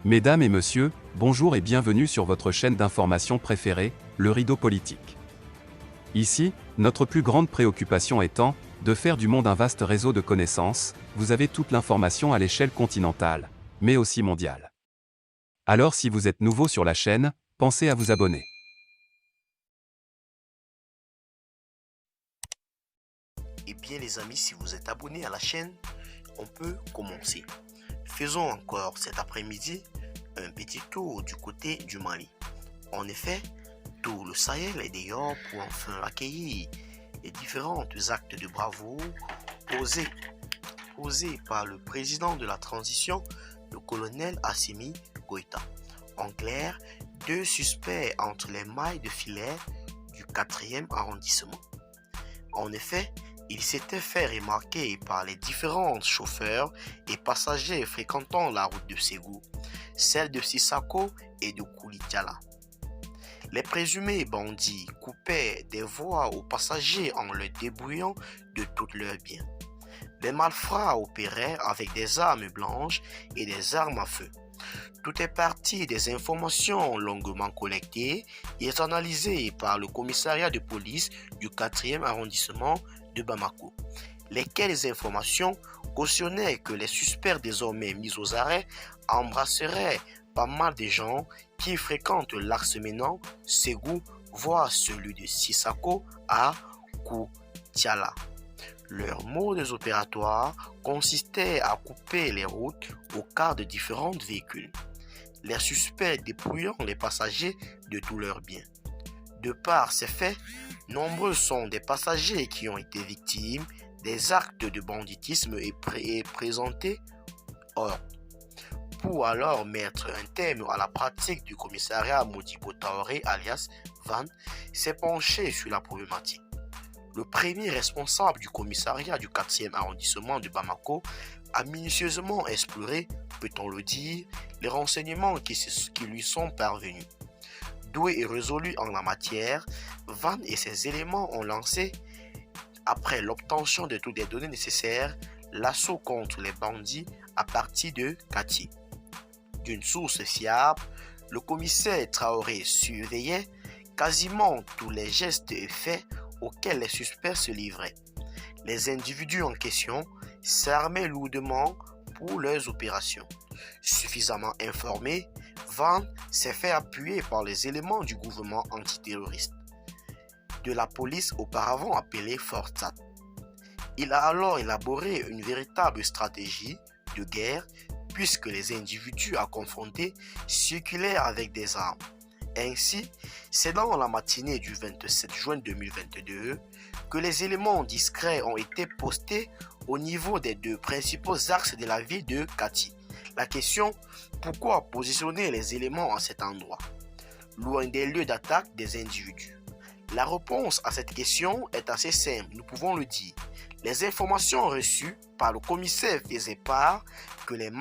Mesdames et messieurs, bonjour et bienvenue sur votre chaîne d'information préférée, le Rideau Politique. Ici, notre plus grande préoccupation étant de faire du monde un vaste réseau de connaissances. Vous avez toute l'information à l'échelle continentale, mais aussi mondiale. Alors si vous êtes nouveau sur la chaîne, pensez à vous abonner. Eh bien les amis, si vous êtes abonnés à la chaîne, on peut commencer. Faisons encore cet après-midi un petit tour du côté du Mali. En effet, tout le Sahel est dehors pour enfin accueillir les différents actes de bravoure posés par le président de la transition, le colonel Assimi Goïta. En clair, deux suspects entre les mailles de filet du 4e arrondissement. En effet, il s'était fait remarquer par les différents chauffeurs et passagers fréquentant la route de Ségou, celle de Sissako et de Koulidiala. Les présumés bandits coupaient des voies aux passagers en leur débrouillant de tous leurs biens. Les malfrats opéraient avec des armes blanches et des armes à feu. Tout est parti des informations longuement collectées et analysées par le commissariat de police du 4e arrondissement de Bamako, lesquelles informations cautionnaient que les suspects désormais mis aux arrêts embrasseraient pas mal de gens qui fréquentent l'axe Ménan, Ségou, voire celui de Sissako à Koutiala. Leur mode opératoire consistait à couper les routes au cas de différents véhicules, les suspects dépouillant les passagers de tous leurs biens. De par ces faits, nombreux sont des passagers qui ont été victimes des actes de banditisme et présentés ordre. Pour alors mettre un terme à la pratique du commissariat Modibo Traoré alias Van s'est penché sur la problématique. Le premier responsable du commissariat du 4e arrondissement de Bamako a minutieusement exploré, peut-on le dire, les renseignements qui lui sont parvenus. Doué et résolu en la matière, Van et ses éléments ont lancé, après l'obtention de toutes les données nécessaires, l'assaut contre les bandits à partir de Kati. D'une source fiable, le commissaire Traoré surveillait quasiment tous les gestes et faits auxquels les suspects se livraient. Les individus en question s'armaient lourdement pour leurs opérations. Suffisamment informé, Van s'est fait appuyer par les éléments du gouvernement antiterroriste, de la police auparavant appelée Fortsat. Il a alors élaboré une véritable stratégie de guerre puisque les individus à confronter circulèrent avec des armes. Ainsi, c'est dans la matinée du 27 juin 2022 que les éléments discrets ont été postés au niveau des deux principaux axes de la ville de Kati. La question, pourquoi positionner les éléments à cet endroit, loin des lieux d'attaque des individus? La réponse à cette question est assez simple, nous pouvons le dire. Les informations reçues par le commissaire faisaient part que les